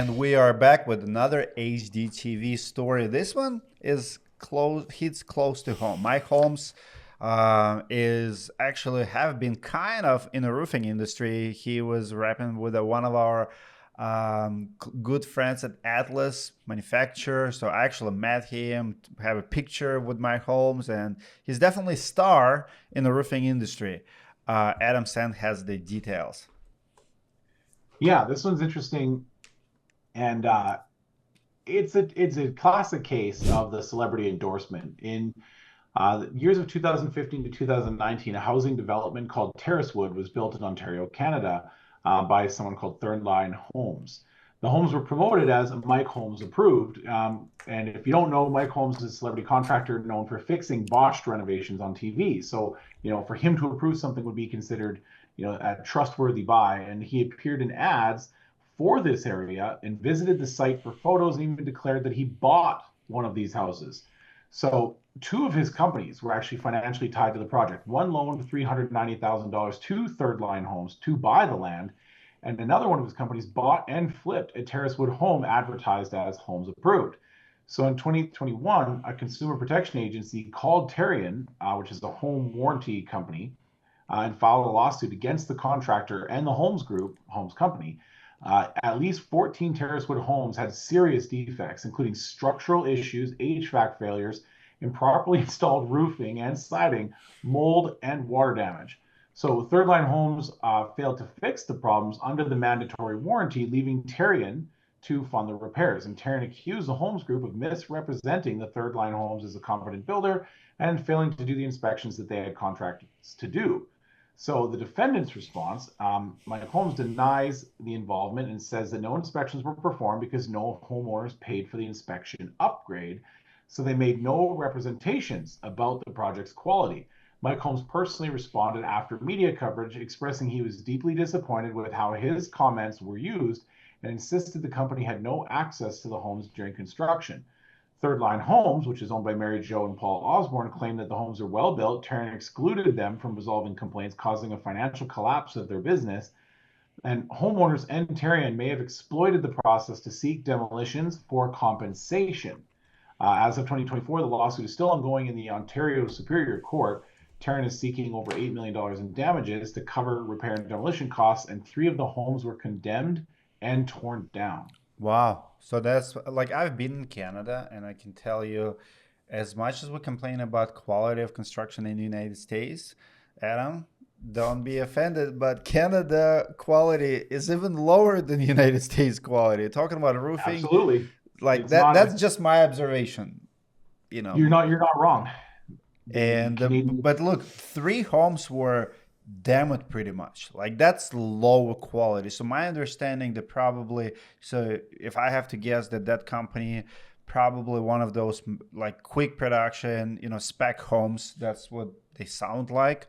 And we are back with another HDTV story. This one is close, hits close to home. Mike Holmes is actually have been kind of in the roofing industry. He was rapping with one of our good friends at Atlas Manufacturer. So I actually met him, have a picture with Mike Holmes, and he's definitely a star in the roofing industry. Adam Sand has the details. Yeah, this one's interesting, and it's a classic case of the celebrity endorsement. In the years of 2015 to 2019, a housing development called Terracewood was built in Ontario, Canada, by someone called Third Line Homes. The homes were promoted as Mike Holmes approved, and if you don't know, Mike Holmes is a celebrity contractor known for fixing botched renovations on TV. So, for him to approve something would be considered, a trustworthy buy. And he appeared in ads for this area and visited the site for photos and even declared that he bought one of these houses. So two of his companies were actually financially tied to the project. One loaned $390,000 to Third Line Homes to buy the land, and another one of his companies bought and flipped a Terracewood home advertised as Homes Approved. So in 2021, a consumer protection agency called Terrian, which is a home warranty company, and filed a lawsuit against the contractor and the Holmes Group, Holmes Company. At least 14 Terracewood homes had serious defects, including structural issues, HVAC failures, improperly installed roofing and siding, mold, and water damage. So Third Line Homes failed to fix the problems under the mandatory warranty, leaving Terrian to fund the repairs. And Terrian accused the Holmes Group of misrepresenting the Third Line Homes as a competent builder and failing to do the inspections that they had contracted to do. So the defendant's response, Mike Holmes denies the involvement and says that no inspections were performed because no homeowners paid for the inspection upgrade. So they made no representations about the project's quality. Mike Holmes personally responded after media coverage, expressing he was deeply disappointed with how his comments were used and insisted the company had no access to the homes during construction. Third Line Homes, which is owned by Mary Jo and Paul Osborne, claimed that the homes are well built. Terrian excluded them from resolving complaints, causing a financial collapse of their business. And homeowners and Terrian may have exploited the process to seek demolitions for compensation. As of 2024, the lawsuit is still ongoing in the Ontario Superior Court. Terrian is seeking over $8 million in damages to cover repair and demolition costs, and three of the homes were condemned and torn down. Wow. So that's like I've been in Canada and I can tell you as much as we complain about quality of construction in the United States, Adam, don't be offended, but Canada quality is even lower than United States quality. Talking about roofing, Absolutely. like It's that not, that's just my observation, you know. you're not wrong. The And Canadian but look, three homes were damaged pretty much. Like that's lower quality. So my understanding that probably, so if I have to guess that that company probably one of those like quick production, spec homes. That's what they sound like.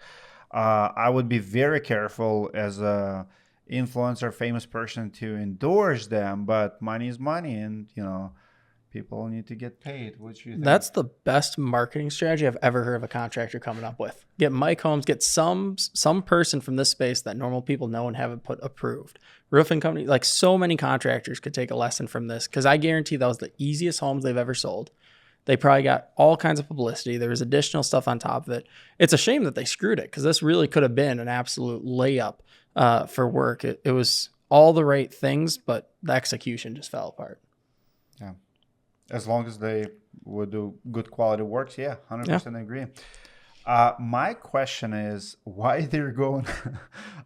I would be very careful as a influencer, famous person to endorse them. But money is money, and people need to get paid. What do you think? That's the best marketing strategy I've ever heard of a contractor coming up with. Get Mike Holmes, get some person from this space that normal people know and haven't put approved. Roofing company, like so many contractors could take a lesson from this because I guarantee that was the easiest homes they've ever sold. They probably got all kinds of publicity. There was additional stuff on top of it. It's a shame that they screwed it because this really could have been an absolute layup for work. It was all the right things, but the execution just fell apart. Yeah. As long as they would do good quality works, yeah, 100% agree. My question is why they're going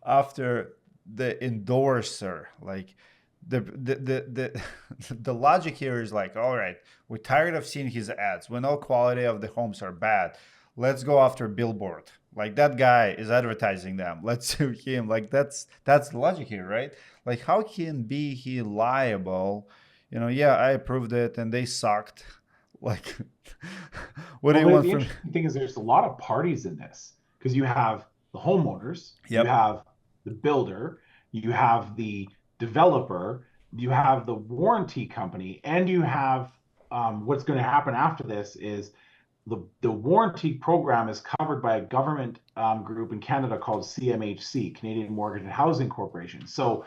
after the endorser? Like the the logic here is like, all right, we're tired of seeing his ads. We know quality of the homes are bad. Let's go after billboard. Like that guy is advertising them. Let's sue him. Like that's the logic here, right? Like how can be he liable? Yeah, I approved it and they sucked. Like, what do Well, you want the from? interesting thing is there's a lot of parties in this because you have the homeowners, you Yep. have the builder, you have the developer, you have the warranty company, and you have what's going to happen after this is the warranty program is covered by a government group in Canada called CMHC, Canadian Mortgage and Housing Corporation. So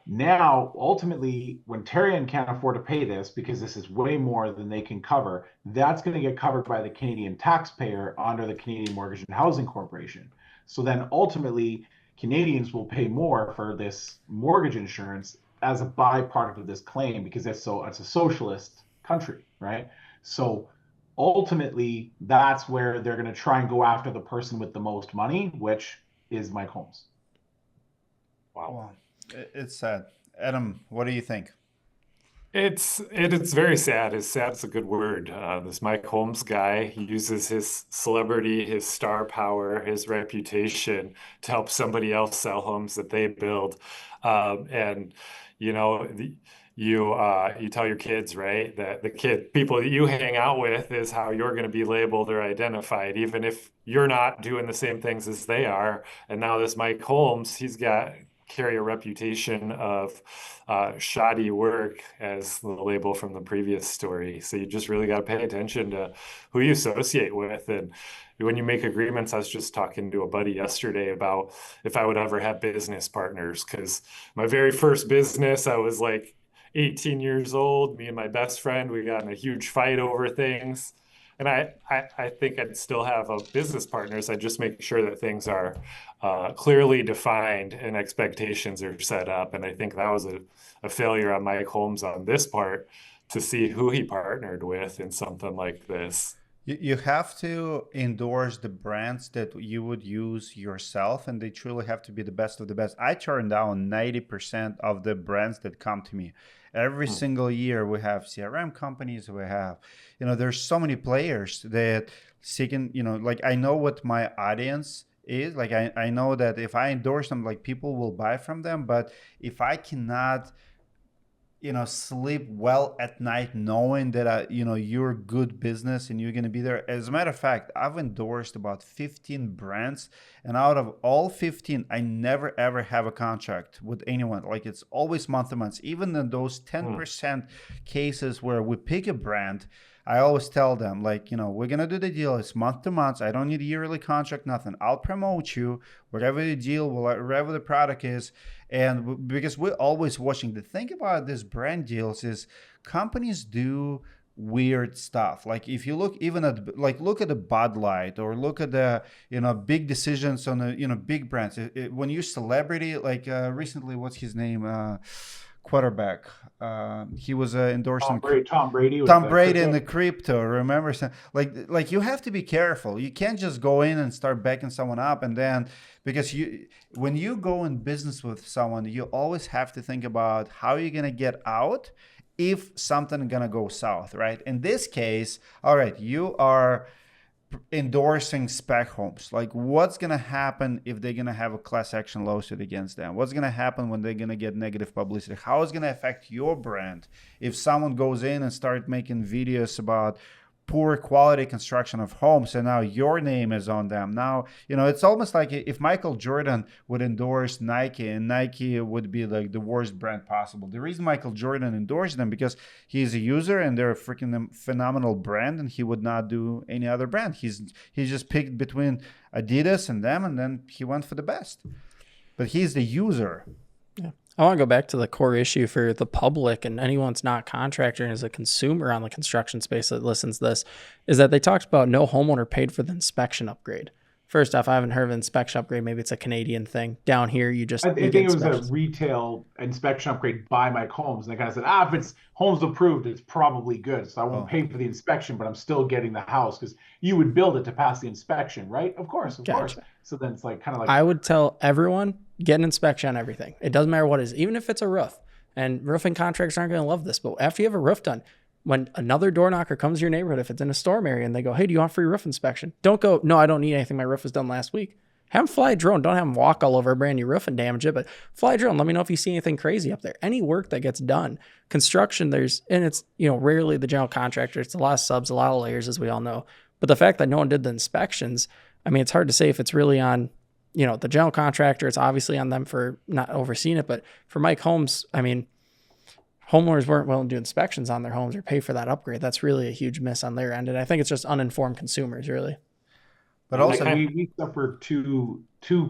Now, ultimately, when Terrian can't afford to pay this because this is way more than they can cover, that's going to get covered by the Canadian taxpayer under the Canadian Mortgage and Housing Corporation. So then ultimately, Canadians will pay more for this mortgage insurance as a byproduct of this claim because it's a socialist country, right? So ultimately, that's where they're going to try and go after the person with the most money, which is Mike Holmes. Wow. Well, it's sad. Adam, what do you think? It's very sad. Sad's a good word. This Mike Holmes guy, he uses his celebrity, his star power, his reputation to help somebody else sell homes that they build. And you know, you tell your kids, right, that the people that you hang out with is how you're going to be labeled or identified, even if you're not doing the same things as they are. And now this Mike Holmes, he's got carry a reputation of shoddy work as the label from the previous story. So you just really got to pay attention to who you associate with. And when you make agreements, I was just talking to a buddy yesterday about if I would ever have business partners, because my very first business, I was like 18 years old. Me and my best friend, we got in a huge fight over things. And I think I'd still have a business partners. I just make sure that things are clearly defined and expectations are set up. And I think that was a failure on Mike Holmes on this part to see who he partnered with in something like this. You have to endorse the brands that you would use yourself, and they truly have to be the best of the best. I turn down 90% of the brands that come to me. Every single year we have CRM companies, we have, there's so many players that seeking, like I know what my audience is. Like I know that if I endorse them, like people will buy from them. But if I cannot, sleep well at night knowing that, you're good business and you're going to be there. As a matter of fact, I've endorsed about 15 brands, and out of all 15, I never ever have a contract with anyone. Like it's always month to month. Even in those 10% cases where we pick a brand, I always tell them, like, we're going to do the deal. It's month to month. I don't need a yearly contract, nothing. I'll promote you, whatever the deal, whatever the product is. And because we're always watching, the thing about these brand deals is companies do weird stuff. Like if you look even at, like, look at the Bud Light or look at the, big decisions on the, big brands. When you're celebrity, like recently, what's his name? Quarterback. He was endorsing Tom Brady in the crypto. Remember, like you have to be careful. You can't just go in and start backing someone up, and then because when you go in business with someone, you always have to think about how you're gonna get out if something gonna go south, right? In this case, all right, you are endorsing spec homes. Like what's going to happen if they're going to have a class action lawsuit against them? What's going to happen when they're going to get negative publicity? How is it going to affect your brand if someone goes in and start making videos about poor quality construction of homes and now your name is on them? Now, it's almost like if Michael Jordan would endorse Nike, and Nike would be like the worst brand possible. The reason Michael Jordan endorsed them because he's a user and they're a freaking phenomenal brand, and he would not do any other brand. He just picked between Adidas and them, and then he went for the best. But he's the user. Yeah. I want to go back to the core issue for the public and anyone that's not contractor and is a consumer on the construction space that listens to this, is that they talked about no homeowner paid for the inspection upgrade. First off, I haven't heard of an inspection upgrade. Maybe it's a Canadian thing. Down here, I think it was a retail inspection upgrade by Mike Holmes. And they kind of said, if it's Holmes approved, it's probably good. So I won't pay for the inspection, but I'm still getting the house because you would build it to pass the inspection, right? Of course. So then it's like kind of like, I would tell everyone, get an inspection on everything. It doesn't matter what it is, even if it's a roof. And roofing contractors aren't going to love this, but after you have a roof done, when another door knocker comes to your neighborhood, if it's in a storm area and they go, hey, do you want free roof inspection? Don't go, no, I don't need anything. My roof was done last week. Have them fly a drone. Don't have them walk all over a brand new roof and damage it, but fly a drone. Let me know if you see anything crazy up there. Any work that gets done, construction, it's rarely the general contractor. It's a lot of subs, a lot of layers, as we all know. But the fact that no one did the inspections, I mean, it's hard to say if it's really on, the general contractor. It's obviously on them for not overseeing it. But for Mike Holmes, I mean, homeowners weren't willing to do inspections on their homes or pay for that upgrade. That's really a huge miss on their end. And I think it's just uninformed consumers, really. But also, we suffer two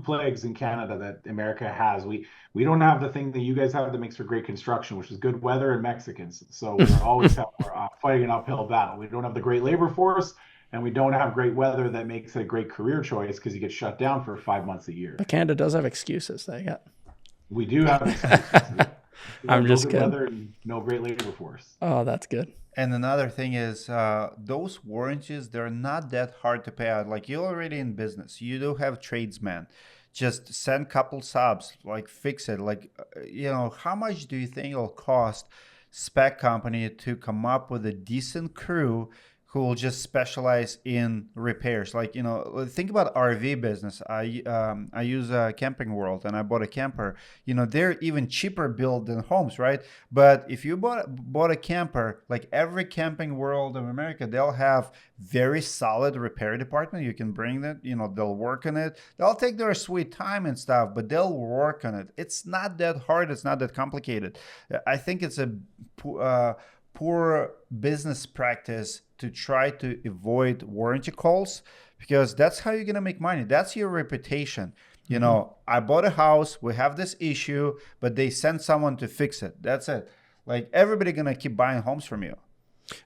plagues in Canada that America has. We don't have the thing that you guys have that makes for great construction, which is good weather and Mexicans. So we're always fighting an uphill battle. We don't have the great labor force, and we don't have great weather that makes it a great career choice because you get shut down for 5 months a year. But Canada does have excuses. We do have excuses. I'm just kidding. Weather and no great labor force. Oh, that's good. And another thing is, those warranties, they're not that hard to pay out. Like, you're already in business. You do have tradesmen. Just send couple subs, like fix it. Like, how much do you think it'll cost spec company to come up with a decent crew who will just specialize in repairs? Like, think about RV business. I use Camping World, and I bought a camper. They're even cheaper built than Holmes, right? But if you bought a camper, like every Camping World of America, they'll have very solid repair department. You can bring that, they'll work on it. They'll take their sweet time and stuff, but they'll work on it. It's not that hard. It's not that complicated. I think it's a poor business practice to try to avoid warranty calls, because that's how you're going to make money. That's your reputation. I bought a house, we have this issue, but they sent someone to fix it. That's it. Like, everybody going to keep buying homes from you.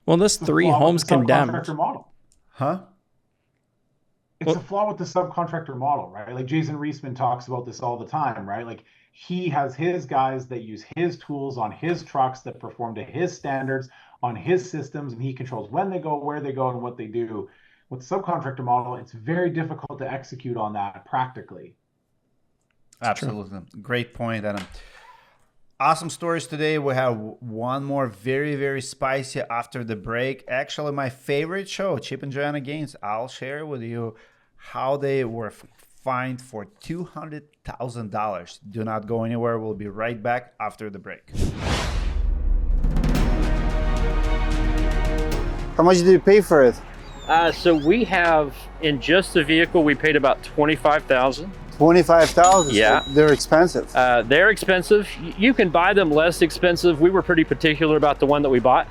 Well, this 3 homes condemned. Subcontractor model. Huh? It's a flaw with the subcontractor model, right? Like, Jason Reisman talks about this all the time, right? Like, he has his guys that use his tools on his trucks that perform to his standards on his systems, and he controls when they go, where they go, and what they do. With the subcontractor model, it's very difficult to execute on that practically. Absolutely. Great point, Adam. Awesome stories today. We have one more very, very spicy after the break. Actually, my favorite show, Chip and Joanna Gaines. I'll share with you how they were fined for $200,000. Do not go anywhere. We'll be right back after the break. How much did you pay for it? So we have, in just the vehicle, we paid about $25,000. $25,000? Yeah. They're expensive. They're expensive. You can buy them less expensive. We were pretty particular about the one that we bought.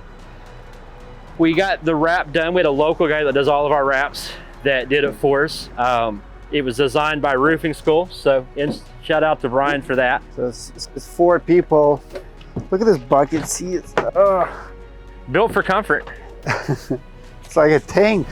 We got the wrap done. We had a local guy that does all of our wraps that did it for us. It was designed by Roofing School, so shout out to Brian for that. So it's 4 people. Look at this bucket. See, it's Built for comfort. it's like a tank.